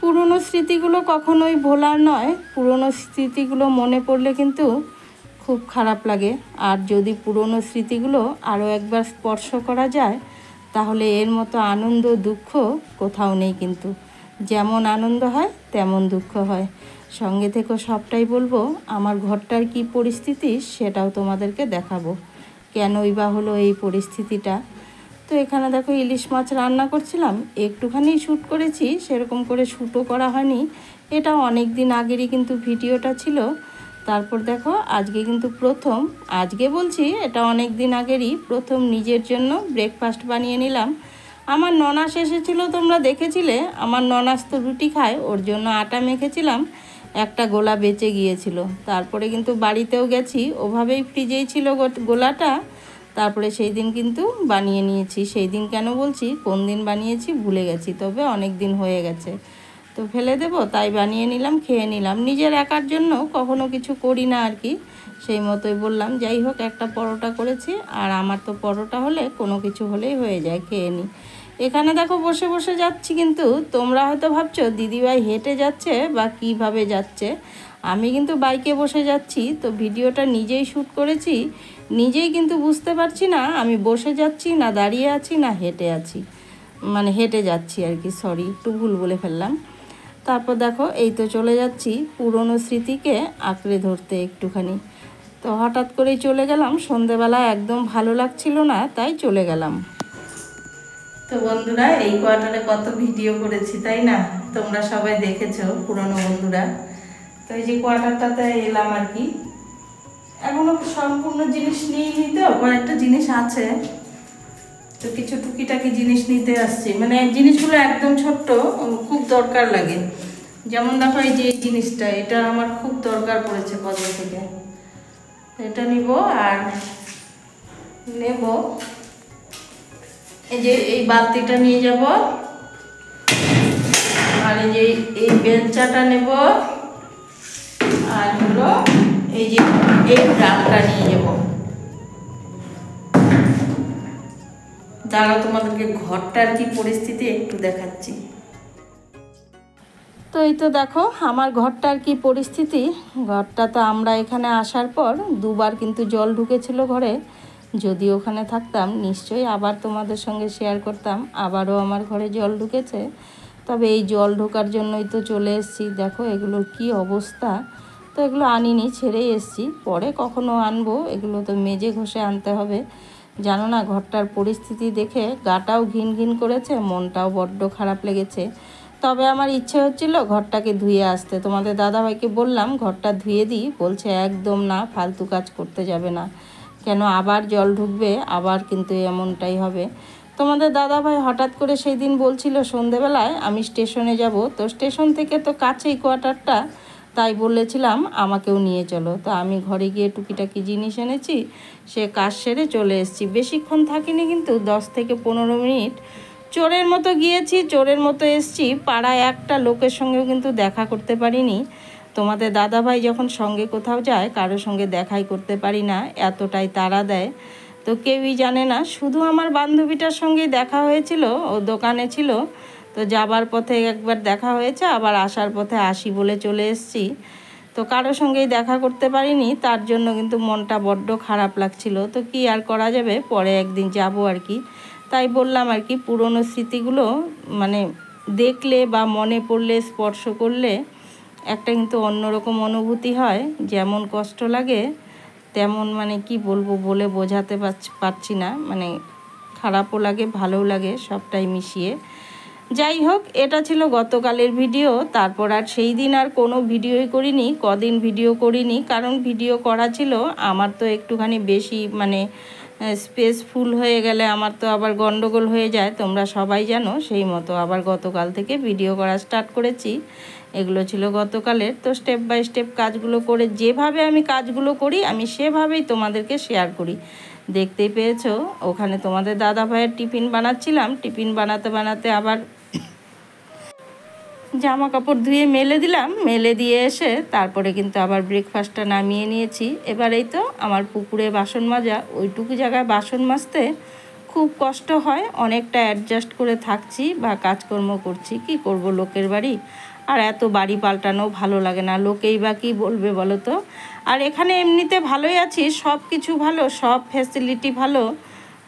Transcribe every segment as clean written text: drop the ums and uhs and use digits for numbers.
পুরনো স্মৃতিগুলো কখনোই ভোলার নয়। পুরনো স্মৃতিগুলো মনে পড়লে কিন্তু খুব খারাপ লাগে। আর যদি পুরনো স্মৃতিগুলো আরও একবার স্পর্শ করা যায় তাহলে এর মতো আনন্দ দুঃখ কোথাও নেই। কিন্তু যেমন আনন্দ হয় তেমন দুঃখ হয়। সঙ্গে থেকে সবটাই বলবো। আমার ঘরটার কি পরিস্থিতি সেটাও তোমাদেরকে দেখাবো, কেনই বা হলো এই পরিস্থিতিটা। তো এখানে দেখো ইলিশ মাছ রান্না করছিলাম, একটুখানি শ্যুট করেছি, সেরকম করে শ্যুটও করা হয়নি। এটা অনেক দিন আগেরই কিন্তু ভিডিওটা ছিল। তারপর দেখো আজকে কিন্তু প্রথম, আজকে বলছি এটা অনেক দিন আগেরই প্রথম নিজের জন্য ব্রেকফাস্ট বানিয়ে নিলাম। আমার ননাস এসেছিলো, তোমরা দেখেছিলে। আমার ননাস তো রুটি খায়, ওর জন্য আটা মেখেছিলাম, একটা গোলা বেঁচে গিয়েছিল। তারপরে কিন্তু বাড়িতেও গেছি, ওভাবেই ফ্রিজেই ছিল গোলাটা। তারপরে সেই দিন কিন্তু বানিয়ে নিয়েছি। সেই দিন কেন বলছি, কোন দিন বানিয়েছি ভুলে গেছি, তবে অনেক দিন হয়ে গেছে। তো ফেলে দেব, তাই বানিয়ে নিলাম, খেয়ে নিলাম। নিজের একার জন্য কখনো কিছু করি না আর কি, সেই মতোই বললাম। যাই হোক, একটা পরোটা করেছি, আর আমার তো পরোটা হলে কোনো কিছু হলেই হয়ে যায়, খেয়ে নিই। এখানে দেখো বসে বসে যাচ্ছি, কিন্তু তোমরা হয়তো ভাবছো দিদিভাই হেঁটে যাচ্ছে বা কিভাবে যাচ্ছে। আমি কিন্তু বাইকে বসে যাচ্ছি। তো ভিডিওটা নিজেই শ্যুট করেছি, নিজেই কিন্তু বুঝতে পারছি না আমি বসে যাচ্ছি না দাঁড়িয়ে আছি না হেঁটে আছি, মানে হেঁটে যাচ্ছি আর কি। সরি, একটু ভুল বলে ফেললাম। তারপর দেখো এই তো চলে যাচ্ছি পুরনো স্মৃতিকে আঁকড়ে ধরতে একটুখানি। তো হঠাৎ করেই চলে গেলাম, সন্ধেবেলা একদম ভালো লাগছিল না, তাই চলে গেলাম। তো বন্ধুরা, এই কোয়ার্টারে কত ভিডিও করেছি তাই না, তোমরা সবাই দেখেছো পুরনো বন্ধুরা। তো এই যে কোয়ার্টারটাতে এলাম আর কি। এখনো সম্পূর্ণ জিনিস নিয়ে নিতে, কয়েকটা জিনিস আছে, তো কিছু টুকিটাকি জিনিস নিতে আসছি। মানে জিনিসগুলো একদম ছোট্ট, খুব দরকার লাগে। যেমন দেখো এই যে এই জিনিসটা, এটা আমার খুব দরকার পড়েছে কদিন থেকে, এটা নিব। আর নেব এই যে এই বাতিটা নিয়ে যাব, আর এই যে এই বেঞ্চাটা নেব, আর হলো এই যে এই ড্রামটা নিয়ে যাব। দাঁড়াও, তোমাদেরকে ঘরটার কি পরিস্থিতি একটু দেখাচ্ছি। তো এই তো দেখো আমার ঘরটার কি পরিস্থিতি। ঘরটা তো আমরা এখানে আসার পর দুবার কিন্তু জল ঢুকেছিল ঘরে। যদি ওখানে থাকতাম নিশ্চয়ই আবার তোমাদের সঙ্গে শেয়ার করতাম, আবারও আমার ঘরে জল ঢুকেছে। তবে এই জল ঢোকার জন্যই তো চলে এসেছি। দেখো এগুলোর কি অবস্থা। তো এগুলো আনিনি, ছেড়েই এসেছি, পরে কখনো আনবো। এগুলো তো মেজে ঘষে আনতে হবে। জানো না, ঘরটার পরিস্থিতি দেখে গাটাও ঘিন ঘিন করেছে, মনটাও বড্ড খারাপ লেগেছে। তবে আমার ইচ্ছে হচ্ছিল ঘরটাকে ধুয়ে আসতে। তোমাদের দাদাভাইকে বললাম ঘরটা ধুয়ে দিই, বলছে একদম না, ফালতু কাজ করতে যাবে না। কেন আবার জল ঢুকবে, আবার কিন্তু এমনটাই হবে। তোমাদের দাদাভাই হঠাৎ করে সেই দিন বলছিল সন্ধেবেলায় আমি স্টেশনে যাব। তো স্টেশন থেকে তো কাছেই কোয়ার্টারটা, তাই বলেছিলাম আমাকেও নিয়ে চলো। তো আমি ঘরে গিয়ে টুকিটাকি জিনিস এনেছি, সে কাজ সেরে চলে এসেছি। বেশিক্ষণ থাকিনি, কিন্তু 10 থেকে 15 মিনিট চোরের মতো গিয়েছি, চোরের মতো এসেছি। পাড়ায় একটা লোকের সঙ্গেও কিন্তু দেখা করতে পারিনি। তোমাদের দাদাভাই যখন সঙ্গে কোথাও যায় কারোর সঙ্গে দেখাই করতে পারি না, এতটাই তাড়া দেয়। তো কেউই জানে না, শুধু আমার বান্ধবীটার সঙ্গেই দেখা হয়েছিল, ও দোকানে ছিল। তো যাবার পথে একবার দেখা হয়েছে, আবার আসার পথে আসি বলে চলে এসেছি। তো কারোর সঙ্গেই দেখা করতে পারিনি, তার জন্য কিন্তু মনটা বড্ড খারাপ লাগছিল। তো কি আর করা যাবে, পরে একদিন যাব আর কি। তাই বললাম আর কি, পুরনো স্মৃতিগুলো মানে দেখলে বা মনে পড়লে, স্পর্শ করলে একটা কিন্তু অন্যরকম অনুভূতি হয়। যেমন কষ্ট লাগে তেমন মানে কি বলবো, বলে বোঝাতে পারছি না। মানে খারাপও লাগে, ভালোও লাগে, সবটাই মিশিয়ে। যাই হোক, এটা ছিল গতকালের ভিডিও। তারপর আর সেই দিন আর কোনো ভিডিওই করিনি, কদিন ভিডিও করিনি, কারণ ভিডিও করা ছিল আমার তো একটুখানি বেশি, মানে স্পেস ফুল হয়ে গেলে আমার তো আবার গন্ডগোল হয়ে যায়, তোমরা সবাই জানো। সেই মতো আবার গতকাল থেকে ভিডিও করা স্টার্ট করেছি। এগুলো ছিল গতকালের। তো স্টেপ বাই স্টেপ কাজগুলো করে, যেভাবে আমি কাজগুলো করি আমি সেভাবেই তোমাদেরকে শেয়ার করি। দেখতেই পেয়েছো, ওখানে তোমাদের দাদা ভাইয়ের টিফিন বানাচ্ছিলাম। টিফিন বানাতে বানাতে আবার জামা কাপড় ধুয়ে মেলে দিলাম, মেলে দিয়ে এসে তারপরে কিন্তু আবার ব্রেকফাস্টটা নামিয়ে নিয়েছি। এবার এই তো আমার পুকুরে বাসন মাজা, ওইটুকু জায়গায় বাসন মাজতে খুব কষ্ট হয়, অনেকটা অ্যাডজাস্ট করে থাকছি বা কাজকর্ম করছি। কি করব, লোকের বাড়ি, আর এত বাড়ি পাল্টানো ভালো লাগে না। লোকেই বা কী বলবে বলো তো। আর এখানে এমনিতে ভালোই আছি, সব কিছু ভালো, সব ফ্যাসিলিটি ভালো,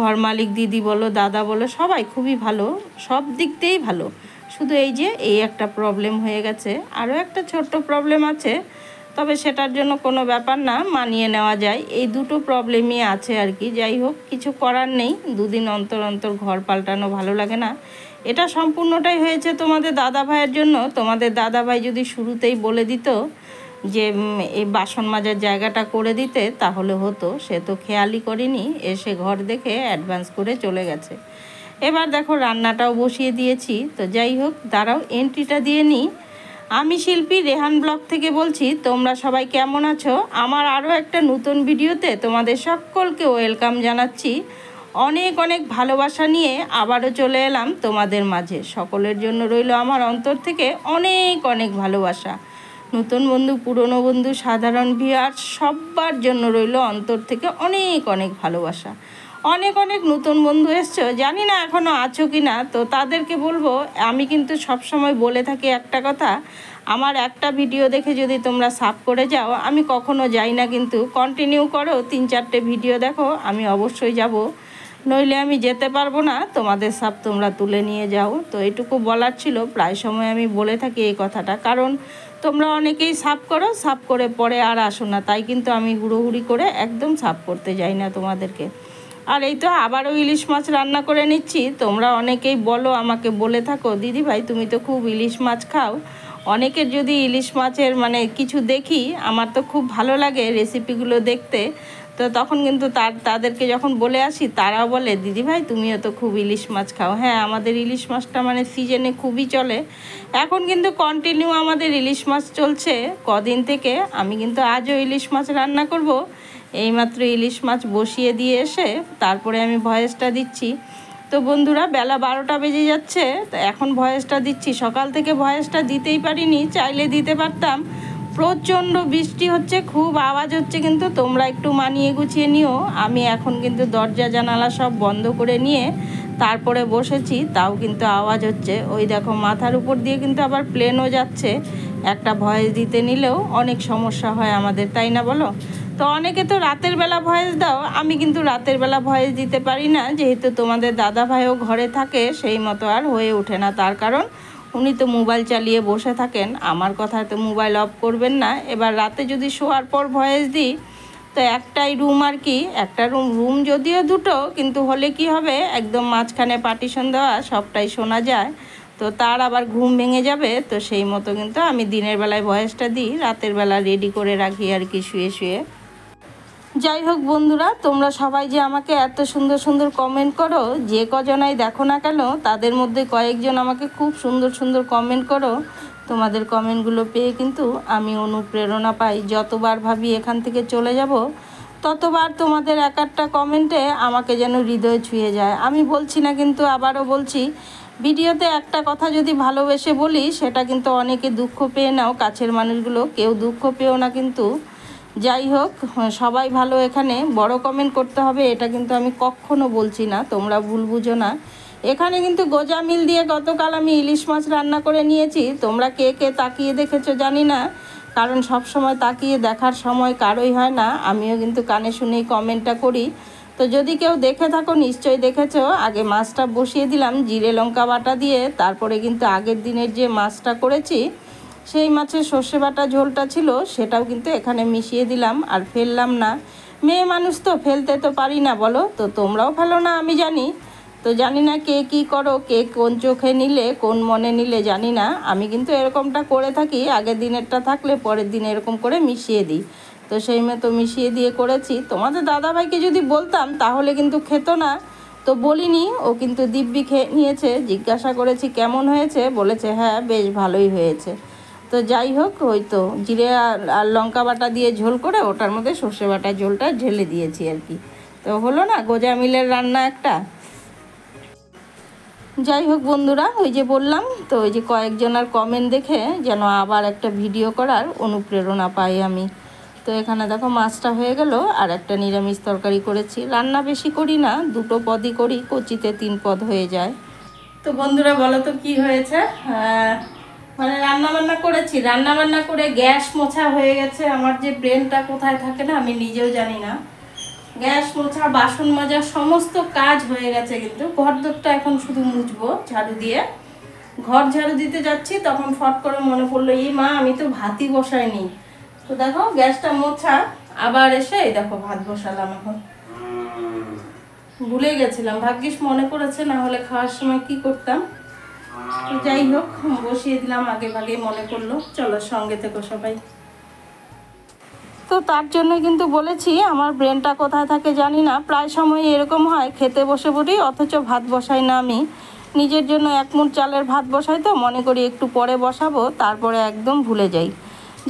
ঘর মালিক দিদি বলো, দাদা বলো, সবাই খুবই ভালো, সব দিক দিয়েই ভালো। শুধু এই যে এই একটা প্রবলেম হয়ে গেছে, আরও একটা ছোট্ট প্রবলেম আছে, তবে সেটার জন্য কোনো ব্যাপার না, মানিয়ে নেওয়া যায়। এই দুটো প্রবলেমই আছে আর কি। যাই হোক, কিছু করার নেই, দুদিন অন্তর অন্তর ঘর পাল্টানো ভালো লাগে না। এটা সম্পূর্ণটাই হয়েছে তোমাদের দাদা ভাইয়ের জন্য। তোমাদের দাদা ভাই যদি শুরুতেই বলে দিত যে এই বাসন মাজার জায়গাটা করে দিতে, তাহলে হতো। সে তো খেয়ালই করেনি, এসে ঘর দেখে অ্যাডভান্স করে চলে গেছে। এবার দেখো রান্নাটাও বসিয়ে দিয়েছি। তো যাই হোক, দাঁড়াও এন্ট্রিটা দিয়ে নিই। আমি শিল্পী, রেহান ব্লগ থেকে বলছি। তোমরা সবাই কেমন আছো? আমার আরও একটা নতুন ভিডিওতে তোমাদের সকলকে ওয়েলকাম জানাচ্ছি। অনেক অনেক ভালোবাসা নিয়ে আবারও চলে এলাম তোমাদের মাঝে। সকলের জন্য রইল আমার অন্তর থেকে অনেক অনেক ভালোবাসা। নতুন বন্ধু, পুরনো বন্ধু, সাধারণ ভিউয়ার, সবার জন্য রইল অন্তর থেকে অনেক অনেক ভালোবাসা। অনেক অনেক নতুন বন্ধু এসছো, জানি না এখনও আছো কি না। তো তাদেরকে বলবো, আমি কিন্তু সবসময় বলে থাকি একটা কথা, আমার একটা ভিডিও দেখে যদি তোমরা সাব করে যাও, আমি কখনো যাই না, কিন্তু কন্টিনিউ করো, 3-4টে ভিডিও দেখো, আমি অবশ্যই যাব। নইলে আমি যেতে পারবো না, তোমাদের সাব তোমরা তুলে নিয়ে যাও। তো এটুকু বলার ছিল। প্রায় সময় আমি বলে থাকি এই কথাটা, কারণ তোমরা অনেকেই সাব করো, সাব করে পরে আর আসো না, তাই কিন্তু আমি হুড়োহুড়ি করে একদম সাব করতে যাই না তোমাদেরকে। আর এই তো আবারও ইলিশ মাছ রান্না করে নিচ্ছি। তোমরা অনেকেই বলো, আমাকে বলে থাকো, দিদি ভাই তুমি তো খুব ইলিশ মাছ খাও। অনেকের যদি ইলিশ মাছের মানে কিছু দেখি, আমার তো খুব ভালো লাগে রেসিপিগুলো দেখতে। তো তখন কিন্তু তাদেরকে যখন বলে আসি, তারাও বলে, দিদি ভাই তুমিও তো খুব ইলিশ মাছ খাও। হ্যাঁ, আমাদের ইলিশ মাছটা মানে সিজনে খুবই চলে। এখন কিন্তু কন্টিনিউ আমাদের ইলিশ মাছ চলছে কদিন থেকে। আমি কিন্তু আজও ইলিশ মাছ রান্না করব। এইমাত্র ইলিশ মাছ বসিয়ে দিয়ে এসে তারপরে আমি ভয়েসটা দিচ্ছি। তো বন্ধুরা, বেলা 12টা বেজে যাচ্ছে, তো এখন ভয়েসটা দিচ্ছি। সকাল থেকে ভয়েসটা দিতেই পারিনি, চাইলে দিতে পারতাম। প্রচণ্ড বৃষ্টি হচ্ছে, খুব আওয়াজ হচ্ছে, কিন্তু তোমরা একটু মানিয়ে গুছিয়ে নিও। আমি এখন কিন্তু দরজা জানালা সব বন্ধ করে নিয়ে তারপরে বসেছি, তাও কিন্তু আওয়াজ হচ্ছে। ওই দেখো মাথার উপর দিয়ে কিন্তু আবার প্লেনও যাচ্ছে। একটা ভয়েস দিতে নিলেও অনেক সমস্যা হয় আমাদের, তাই না বলো? তো অনেকে তো রাতের বেলা ভয়েস দাও, আমি কিন্তু রাতের বেলা ভয়েস দিতে পারি না, যেহেতু তোমাদের দাদা ভাইও ঘরে থাকে, সেই মতো আর হয়ে ওঠে না। তার কারণ উনি তো মোবাইল চালিয়ে বসে থাকেন, আমার কথায় তো মোবাইল অফ করবেন না। এবার রাতে যদি শোয়ার পর ভয়েস দিই, তো একটাই রুম আর কি, একটা রুম যদিও দুটো, কিন্তু হলে কি হবে, একদম মাঝখানে পার্টিশন দেওয়া, সবটাই শোনা যায়। তো তার আবার ঘুম ভেঙে যাবে। তো সেই মতো কিন্তু আমি দিনের বেলায় ভয়েসটা দিই, রাতের বেলা রেডি করে রাখি আর কি, শুয়ে শুয়ে। যাই হোক বন্ধুরা, তোমরা সবাই যে আমাকে এত সুন্দর সুন্দর কমেন্ট করো, যে কজনাই দেখো না কেন, তাদের মধ্যে কয়েকজন আমাকে খুব সুন্দর সুন্দর কমেন্ট করো। তোমাদের কমেন্টগুলো পেয়ে কিন্তু আমি অনুপ্রেরণা পাই। যতবার ভাবি এখান থেকে চলে যাব, ততবার তোমাদের এক একটা কমেন্টে আমাকে যেন হৃদয় ছুঁয়ে যায়। আমি বলছি না, কিন্তু আবারও বলছি, ভিডিওতে একটা কথা যদি ভালোবেসে বলি, সেটা কিন্তু অনেকে দুঃখ পেয়ে নাও, কাছের মানুষগুলো কেউ দুঃখ পেও না কিন্তু। যাই হোক, সবাই ভালো, এখানে বড় কমেন্ট করতে হবে এটা কিন্তু আমি কখনো বলছি না, তোমরা ভুল বুঝো না। এখানে কিন্তু গোজামিল দিয়ে গতকাল আমি ইলিশ মাছ রান্না করে নিয়েছি। তোমরা কে কে তাকিয়ে দেখেছো জানি না, কারণ সব সময় তাকিয়ে দেখার সময় কারোই হয় না। আমিও কিন্তু কানে শুনেই কমেন্টটা করি। তো যদি কেউ দেখে থাকো, নিশ্চয়ই দেখেছো। আগে মাছটা বসিয়ে দিলাম জিরে লঙ্কা বাটা দিয়ে, তারপরে কিন্তু আগের দিনের যে মাছটা করেছি, সেই মাছের সর্ষে বাটা ঝোলটা ছিল, সেটাও কিন্তু এখানে মিশিয়ে দিলাম, আর ফেললাম না। মেয়ে মানুষ তো, ফেলতে তো পারি না বলো। তো তোমরাও ফেলো না আমি জানি। তো জানি না কে কী করো, কে কোন চোখে নিলে, কোন মনে নিলে জানি না। আমি কিন্তু এরকমটা করে থাকি, আগের দিনেরটা থাকলে পরের দিন এরকম করে মিশিয়ে দিই। তো সেই মতো মিশিয়ে দিয়ে করেছি। তোমাদের দাদাভাইকে যদি বলতাম তাহলে কিন্তু খেত না, তো বলিনি। ও কিন্তু দিব্যি খেয়ে নিয়েছে। জিজ্ঞাসা করেছি কেমন হয়েছে, বলেছে হ্যাঁ বেশ ভালোই হয়েছে। তো যাই হোক, ওই তো জিরে আর লঙ্কা বাটা দিয়ে ঝোল করে ওটার মধ্যে সর্ষে বাটা ঝোলটা ঢেলে দিয়েছি আর কি। তো হলো না গোজামিলের রান্না একটা। যাই হোক বন্ধুরা, ওই যে বললাম তো, ওই যে কয়েকজনের কমেন্ট দেখে যেন আবার একটা ভিডিও করার অনুপ্রেরণা পাই আমি। তো এখানে দেখো মাছটা হয়ে গেল, আর একটা নিরামিষ তরকারি করেছি। রান্না বেশি করি না, 2 পদই করি, কচিতে 3 পদ হয়ে যায়। তো বন্ধুরা বলো তো কী হয়েছে, মানে রান্নাবান্না করেছি, রান্নাবান্না করে গ্যাস মোছা হয়ে গেছে। আমার যে ব্রেনটা কোথায় থাকে না আমি নিজেও জানি না। গ্যাস মোছা, বাসন মাজা, সমস্ত কাজ হয়ে গেছে, কিন্তু ঘর দোরটা এখন শুধু মুছবো ঝাড়ু দিয়ে। ঘর ঝাড়ু দিতে যাচ্ছি, তখন ফট করে মনে পড়লো, এই মা আমি তো ভাতই বসাইনি। তো দেখো গ্যাসটা মোছা, আবার এসে এই দেখো ভাত বসালাম। এখন ভুলে গেছিলাম, ভাগ্যিস মনে পড়েছে, না হলে খাওয়ার সময় কি করতাম। তো যাই হোক, বসিয়ে দিলাম, আগে ভাগে মনে পড়লো। চলো সঙ্গে থেকো সবাই। তো তার জন্য কিন্তু বলেছি, আমার ব্রেনটা কোথায় থাকে জানি না। প্রায় সময় এরকম হয়, খেতে বসে পড়ি অথচ ভাত বসাই না। আমি নিজের জন্য 1 মুঠ চালের ভাত বসাই, তো মনে করি একটু পরে বসাবো, তারপরে একদম ভুলে যাই।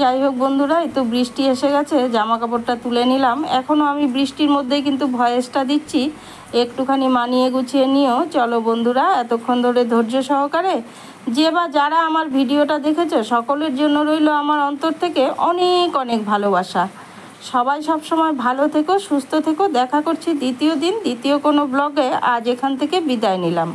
যাই হোক বন্ধুরা, এই তো বৃষ্টি এসে গেছে, জামা কাপড়টা তুলে নিলাম। এখনও আমি বৃষ্টির মধ্যেই কিন্তু ভয়েসটা দিচ্ছি, একটুখানি মানিয়ে গুছিয়ে নিও। চলো বন্ধুরা, এতক্ষণ ধরে ধৈর্য সহকারে যে বা যারা আমার ভিডিওটা দেখেছো, সকলের জন্য রইল আমার অন্তর থেকে অনেক অনেক ভালোবাসা। সবাই সবসময় ভালো থেকো, সুস্থ থেকো। দেখা করছি দ্বিতীয় দিন, দ্বিতীয় কোনো ব্লগে। আজ এখান থেকে বিদায় নিলাম।